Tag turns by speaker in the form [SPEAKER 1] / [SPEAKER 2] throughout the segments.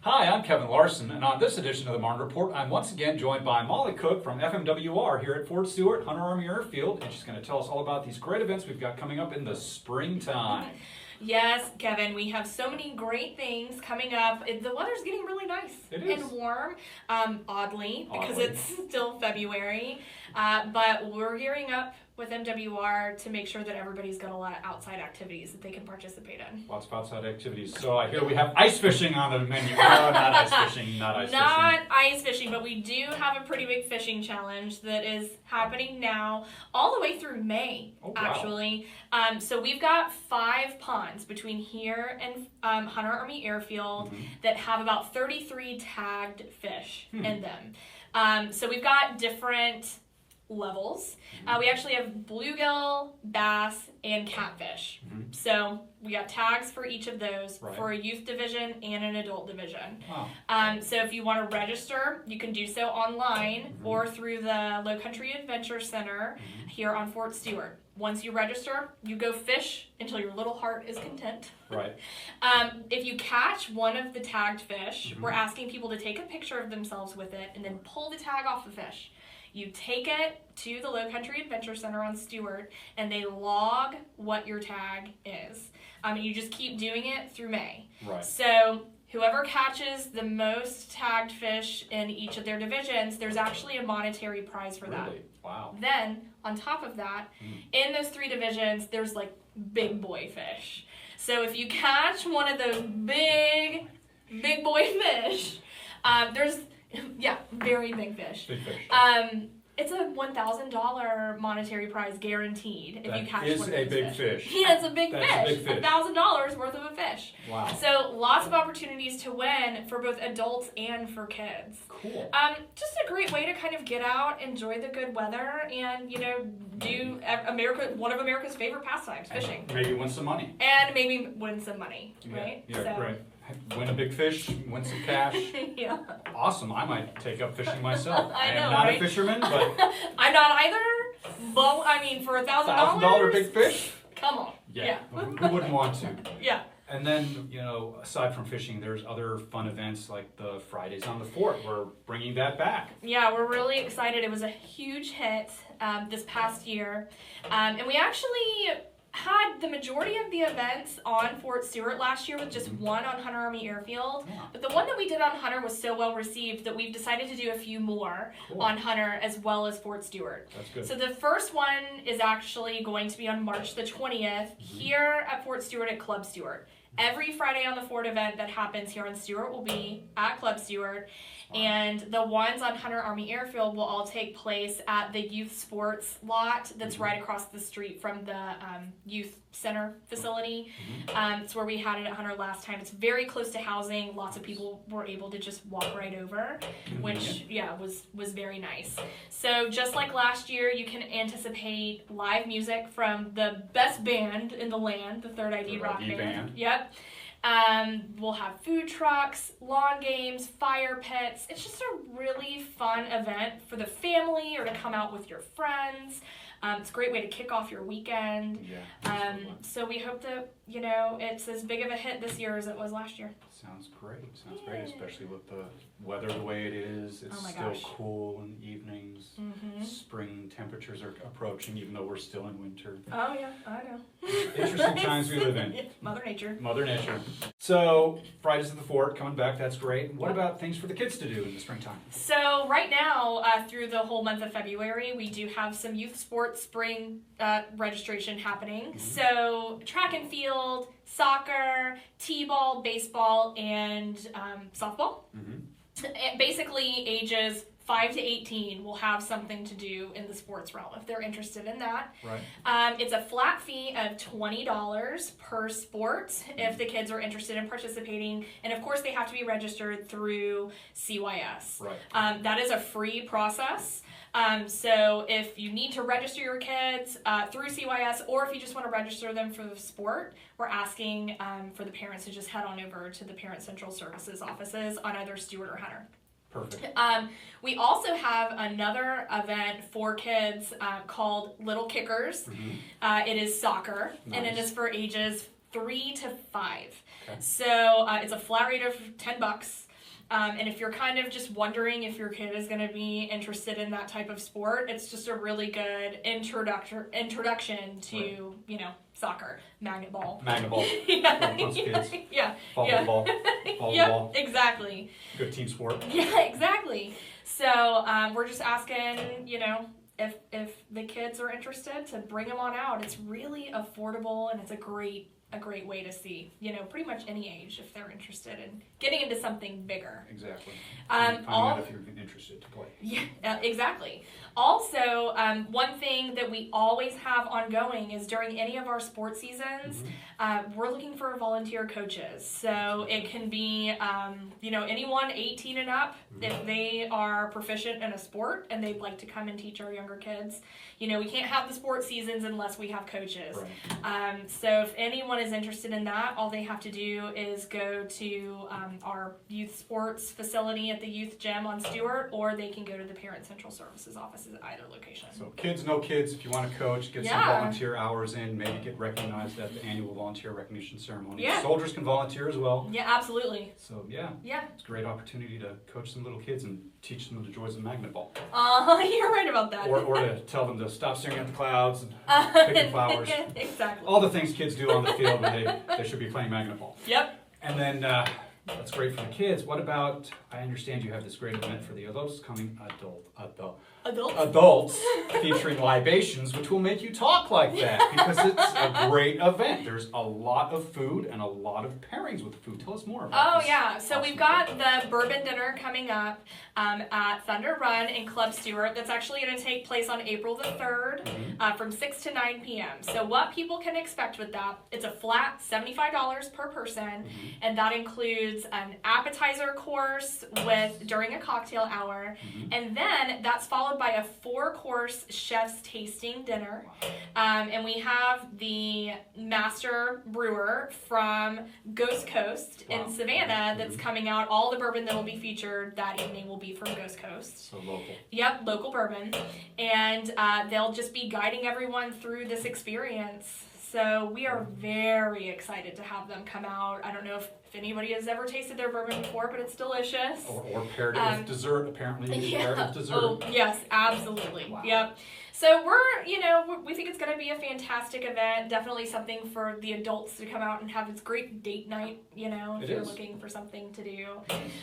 [SPEAKER 1] Hi, I'm Kevin Larson, and on this edition of the Marne Report, I'm once again joined by Molly Cooke from FMWR here at Fort Stewart-Hunter Army Airfield, and she's going to tell us all about these great events we've got coming up in the springtime.
[SPEAKER 2] Yes, Kevin, we have so many great things coming up. The weather's getting really nice and warm, oddly, because it's still February. But we're gearing up with MWR to make sure that everybody's got a lot of outside activities that they can participate in.
[SPEAKER 1] Lots of outside activities. So I hear we have ice fishing on the menu. No, not ice fishing, not ice fishing.
[SPEAKER 2] Not ice fishing, but we do have a pretty big fishing challenge that is happening now all the way through May, actually. So we've got 5 ponds between here and Hunter Army Airfield that have about 33 tagged fish in them. So we've got different levels. We actually have bluegill, bass, and catfish. So we got tags for each of those for a youth division and an adult division. So if you want to register, you can do so online or through the Low Country Adventure Center here on Fort Stewart. Once you register, you go fish until your little heart is content. If you catch one of the tagged fish, we're asking people to take a picture of themselves with it and then pull the tag off the fish. You take it to the Low Country Adventure Center on Stewart, and they log what your tag is. And you just keep doing it through May. So whoever catches the most tagged fish in each of their divisions, there's actually a monetary prize for that. Then, on top of that, in those 3 divisions, there's like big boy fish. So if you catch one of those big boy fish, there's very big fish. It's a $1,000 monetary prize guaranteed if you catch one of those
[SPEAKER 1] big fish.
[SPEAKER 2] Yeah, it's a big fish. $1,000 worth of a fish. So lots of opportunities to win for both adults and for kids. Just a great way to kind of get out, enjoy the good weather, and do one of America's favorite pastimes, fishing.
[SPEAKER 1] And maybe win some money.
[SPEAKER 2] Right?
[SPEAKER 1] Great. Win a big fish, win some cash. Awesome. I might take up fishing myself. I am not a fisherman, but
[SPEAKER 2] I'm not either. But I mean, for
[SPEAKER 1] $1,000 big fish?
[SPEAKER 2] Come on.
[SPEAKER 1] Who wouldn't want to? And then, aside from fishing, there's other fun events like the Fridays on the Fort. We're bringing that back.
[SPEAKER 2] Yeah, we're really excited. It was a huge hit this past year. And we actually had the majority of the events on Fort Stewart last year with just one on Hunter Army Airfield. But the one that we did on Hunter was so well received that we've decided to do a few more on Hunter as well as Fort Stewart.
[SPEAKER 1] That's good.
[SPEAKER 2] So the first one is actually going to be on March the 20th here at Fort Stewart at Club Stewart. Every Friday on the Fort event that happens here on Stewart will be at Club Stewart. And the ones on Hunter Army Airfield will all take place at the youth sports lot that's right across the street from the youth center facility. It's where we had it at Hunter last time. It's very close to housing. Lots of people were able to just walk right over, which was very nice. So just like last year, you can anticipate live music from the best band in the land, the Third ID Rock Band. We'll have food trucks, lawn games, fire pits. It's just a really fun event for the family or to come out with your friends. It's a great way to kick off your weekend. So we hope that, it's as big of a hit this year as it was last year.
[SPEAKER 1] Sounds great, especially with the weather the way it is. It's still cool in the evenings. Spring temperatures are approaching, even though we're still in winter.
[SPEAKER 2] Oh yeah, I know.
[SPEAKER 1] Interesting times we live in.
[SPEAKER 2] Mother Nature.
[SPEAKER 1] So, Fridays at the Fort coming back, that's great. What about things for the kids to do in the springtime?
[SPEAKER 2] So right now, through the whole month of February, we do have some youth sports spring registration happening. So track and field, soccer, t-ball, baseball, and softball. Basically, ages 5 to 18 will have something to do in the sports realm if they're interested in that. It's a flat fee of $20 per sport if the kids are interested in participating. And of course, they have to be registered through CYS. That is a free process. So if you need to register your kids through CYS, or if you just want to register them for the sport, we're asking for the parents to just head on over to the Parent Central Services offices on either Stewart or Hunter.
[SPEAKER 1] Perfect.
[SPEAKER 2] We also have another event for kids called Little Kickers. It is soccer, and it is for ages 3 to 5. So it's a flat rate of $10. And if you're kind of just wondering if your kid is going to be interested in that type of sport, it's just a really good introduction to, soccer, magnet ball.
[SPEAKER 1] Magnet ball.
[SPEAKER 2] Yeah.
[SPEAKER 1] Kids.
[SPEAKER 2] Yeah.
[SPEAKER 1] Volleyball.
[SPEAKER 2] Yep, exactly.
[SPEAKER 1] Good team sport.
[SPEAKER 2] Yeah, exactly. So we're just asking, if the kids are interested, to bring them on out. It's really affordable, and it's a great way to see, pretty much any age if they're interested in getting into something bigger.
[SPEAKER 1] Exactly. Finding out if you're interested to play.
[SPEAKER 2] Yeah, exactly. Also, one thing that we always have ongoing is during any of our sports seasons, we're looking for volunteer coaches. So it can be, anyone 18 and up, if they are proficient in a sport and they'd like to come and teach our younger kids. We can't have the sports seasons unless we have coaches. Right. So if anyone is interested in that, all they have to do is go to our youth sports facility at the youth gym on Stewart, or they can go to the Parent Central Services offices at either location.
[SPEAKER 1] So kids know kids. If you want to coach, get some volunteer hours in, maybe get recognized at the annual volunteer recognition ceremony.
[SPEAKER 2] Yeah.
[SPEAKER 1] Soldiers can volunteer as well.
[SPEAKER 2] Yeah, absolutely.
[SPEAKER 1] So yeah, it's a great opportunity to coach some little kids and teach them the joys of magnet ball.
[SPEAKER 2] You're right about that.
[SPEAKER 1] Or to tell them to stop staring at the clouds and picking flowers.
[SPEAKER 2] Exactly.
[SPEAKER 1] All the things kids do on the field when they should be playing magnet ball.
[SPEAKER 2] Yep.
[SPEAKER 1] And then that's great for the kids. What about, I understand you have this great event for the adults coming, adults featuring libations, which will make you talk like that because it's a great event. There's a lot of food and a lot of pairings with food. Tell us more about this.
[SPEAKER 2] Oh, yeah. So we've got the bourbon dinner coming up at Thunder Run in Club Stewart. That's actually going to take place on April the 3rd from 6 to 9 p.m. So what people can expect with that, it's a flat $75 per person, and that includes an appetizer course during a cocktail hour, and then that's followed by a 4-course chef's tasting dinner. And we have the master brewer from Ghost Coast in Savannah that's coming out. All the bourbon that will be featured that evening will be from Ghost Coast.
[SPEAKER 1] So local. Yep,
[SPEAKER 2] local bourbon. And they'll just be guiding everyone through this experience. So we are very excited to have them come out. I don't know if anybody has ever tasted their bourbon before, but it's delicious.
[SPEAKER 1] Or paired it with dessert, apparently. Paired with dessert.
[SPEAKER 2] Oh, yes, absolutely.
[SPEAKER 1] Wow.
[SPEAKER 2] Yep. So we think it's going to be a fantastic event. Definitely something for the adults to come out and have this great date night, if you're looking for something to do.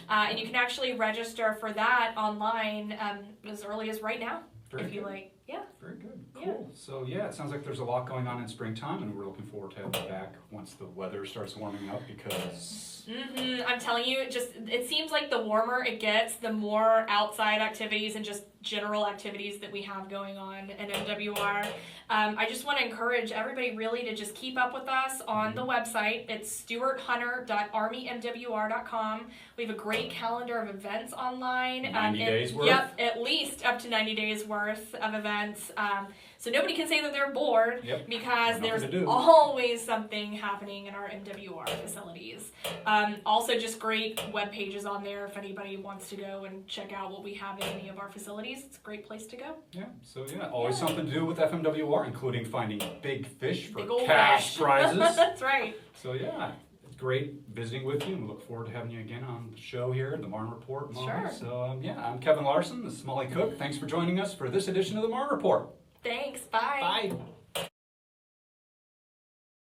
[SPEAKER 2] And you can actually register for that online as early as right now, if you like. Yeah.
[SPEAKER 1] Very good. Cool. Yeah. So it sounds like there's a lot going on in springtime, and we're looking forward to having you back once the weather starts warming up because...
[SPEAKER 2] I'm telling you, it seems like the warmer it gets, the more outside activities and just general activities that we have going on in MWR. I just want to encourage everybody really to just keep up with us on the website. It's Stewart-Hunter.armymwr.com. We have a great calendar of events online.
[SPEAKER 1] 90 days worth?
[SPEAKER 2] Yep, at least up to 90 days worth of events. So nobody can say that they're bored because there's always something happening in our MWR facilities. Also just great web pages on there if anybody wants to go and check out what we have in any of our facilities. It's a great place to go.
[SPEAKER 1] Yeah, so always something to do with FMWR, including finding big fish for
[SPEAKER 2] big old
[SPEAKER 1] cash prizes.
[SPEAKER 2] That's right.
[SPEAKER 1] So it's great visiting with you, and we look forward to having you again on the show here, the Marne Report.
[SPEAKER 2] Sure.
[SPEAKER 1] So I'm Kevin Larson, this is Molly Cooke. Thanks for joining us for this edition of the Marne Report.
[SPEAKER 2] Thanks. Bye.
[SPEAKER 1] Bye.